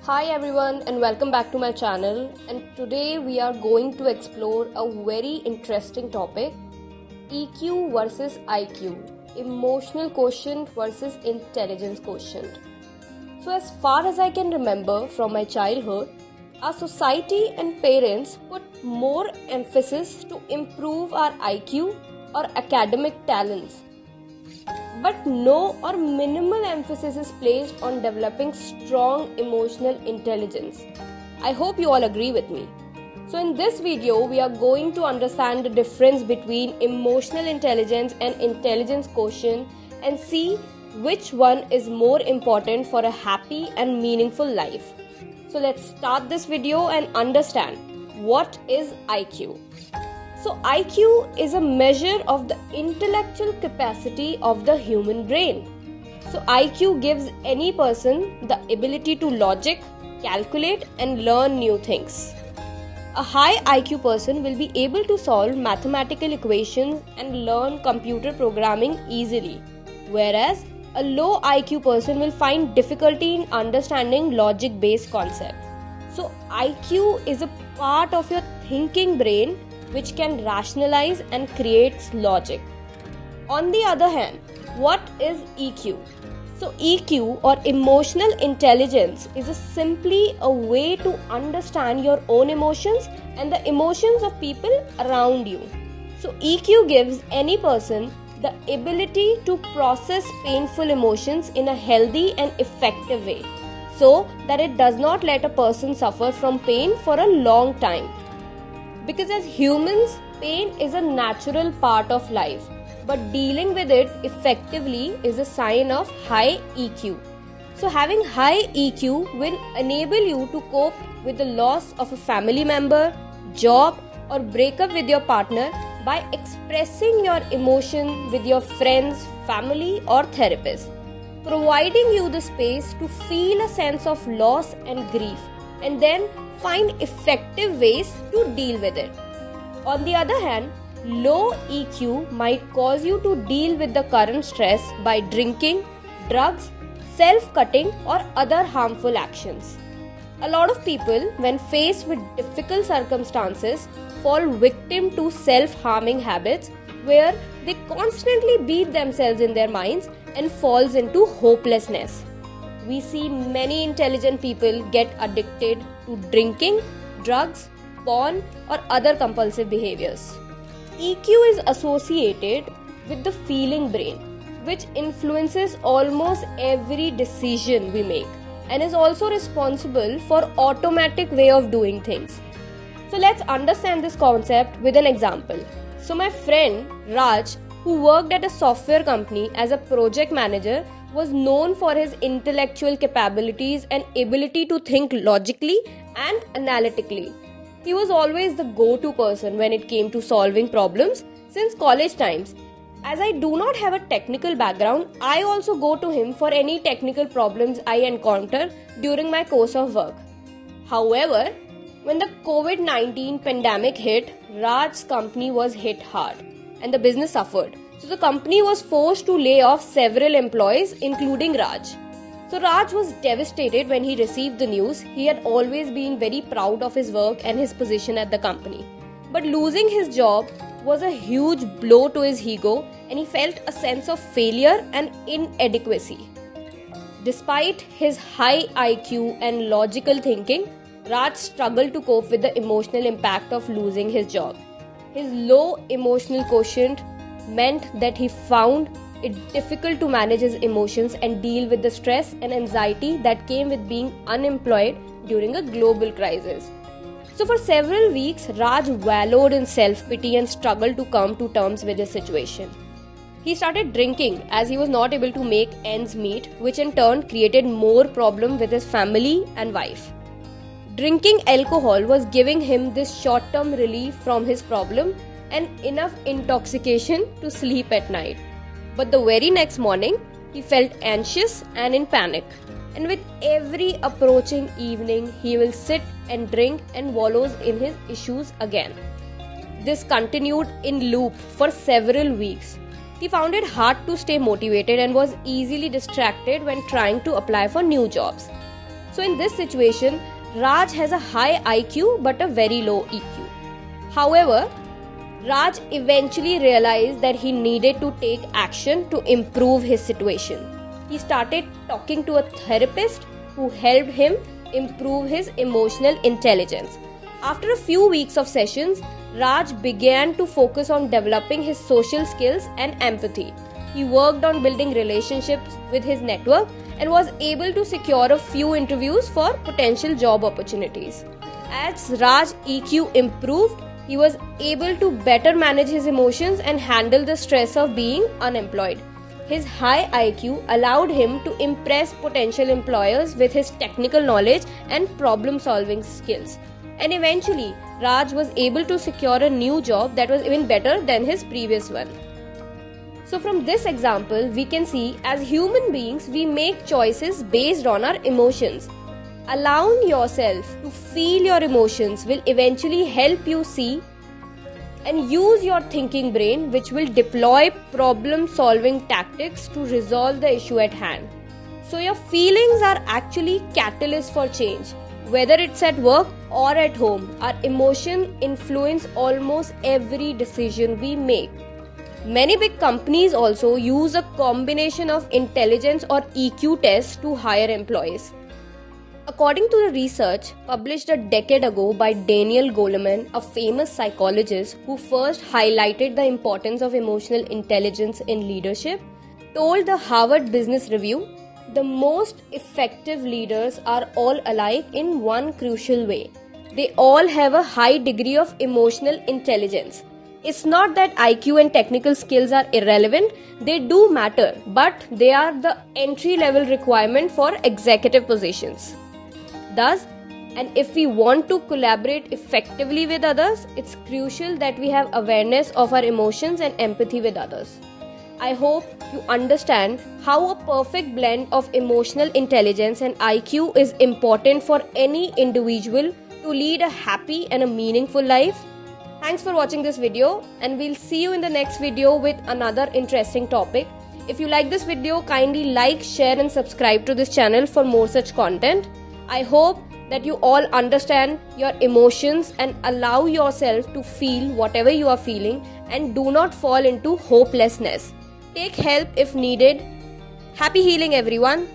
Hi everyone and welcome back to my channel, and today we are going to explore a very interesting topic: EQ versus IQ, emotional quotient versus intelligence quotient. So as far as I can remember from my childhood, our society and parents put more emphasis to improve our IQ or academic talents, but no or minimal emphasis is placed on developing strong emotional intelligence. I hope you all agree with me. So in this video, we are going to understand the difference between emotional intelligence and intelligence quotient and see which one is more important for a happy and meaningful life. So let's start this video and understand what is IQ. So IQ is a measure of the intellectual capacity of the human brain. So IQ gives any person the ability to logic, calculate and learn new things. A high IQ person will be able to solve mathematical equations and learn computer programming easily, whereas a low IQ person will find difficulty in understanding logic-based concepts. So IQ is a part of your thinking brain which can rationalize and creates logic. On the other hand, what is EQ? So EQ or emotional intelligence is simply a way to understand your own emotions and the emotions of people around you. So EQ gives any person the ability to process painful emotions in a healthy and effective way, so that it does not let a person suffer from pain for a long time. Because as humans, pain is a natural part of life, but dealing with it effectively is a sign of high EQ. So having high EQ will enable you to cope with the loss of a family member, job, or breakup with your partner by expressing your emotion with your friends, family, or therapist, providing you the space to feel a sense of loss and grief, and then find effective ways to deal with it. On the other hand, low EQ might cause you to deal with the current stress by drinking, drugs, self-cutting or other harmful actions. A lot of people, when faced with difficult circumstances, fall victim to self-harming habits where they constantly beat themselves in their minds and falls into hopelessness. We see many intelligent people get addicted to drinking, drugs, porn, or other compulsive behaviors. EQ is associated with the feeling brain, which influences almost every decision we make and is also responsible for automatic way of doing things. So let's understand this concept with an example. So my friend Raj, who worked at a software company as a project manager, was known for his intellectual capabilities and ability to think logically and analytically. He was always the go-to person when it came to solving problems since college times. As I do not have a technical background, I also go to him for any technical problems I encounter during my course of work. However, when the COVID-19 pandemic hit, Raj's company was hit hard and the business suffered. So the company was forced to lay off several employees, including Raj. So Raj was devastated when he received the news. He had always been very proud of his work and his position at the company. But losing his job was a huge blow to his ego, and he felt a sense of failure and inadequacy. Despite his high IQ and logical thinking, Raj struggled to cope with the emotional impact of losing his job. His low emotional quotient meant that he found it difficult to manage his emotions and deal with the stress and anxiety that came with being unemployed during a global crisis. So for several weeks, Raj wallowed in self-pity and struggled to come to terms with his situation. He started drinking as he was not able to make ends meet, which in turn created more problem with his family and wife. Drinking alcohol was giving him this short-term relief from his problem and enough intoxication to sleep at night. But the very next morning, he felt anxious and in panic. And with every approaching evening, he will sit and drink and wallows in his issues again. This continued in loop for several weeks. He found it hard to stay motivated and was easily distracted when trying to apply for new jobs. So in this situation, Raj has a high IQ but a very low EQ. However, Raj eventually realized that he needed to take action to improve his situation. He started talking to a therapist who helped him improve his emotional intelligence. After a few weeks of sessions, Raj began to focus on developing his social skills and empathy. He worked on building relationships with his network and was able to secure a few interviews for potential job opportunities. As Raj's EQ improved, he was able to better manage his emotions and handle the stress of being unemployed. His high IQ allowed him to impress potential employers with his technical knowledge and problem-solving skills. And eventually, Raj was able to secure a new job that was even better than his previous one. So from this example, we can see as human beings, we make choices based on our emotions. Allowing yourself to feel your emotions will eventually help you see and use your thinking brain, which will deploy problem-solving tactics to resolve the issue at hand. So your feelings are actually catalysts for change. Whether it's at work or at home, our emotions influence almost every decision we make. Many big companies also use a combination of intelligence or EQ tests to hire employees. According to the research published a decade ago by Daniel Goleman, a famous psychologist who first highlighted the importance of emotional intelligence in leadership, told the Harvard Business Review, the most effective leaders are all alike in one crucial way. They all have a high degree of emotional intelligence. It's not that IQ and technical skills are irrelevant, they do matter, but they are the entry-level requirement for executive positions. Thus, and if we want to collaborate effectively with others, it's crucial that we have awareness of our emotions and empathy with others. I hope you understand how a perfect blend of emotional intelligence and IQ is important for any individual to lead a happy and a meaningful life. Thanks for watching this video, and we'll see you in the next video with another interesting topic. If you like this video, kindly like, share and subscribe to this channel for more such content. I hope that you all understand your emotions and allow yourself to feel whatever you are feeling and do not fall into hopelessness. Take help if needed. Happy healing, everyone.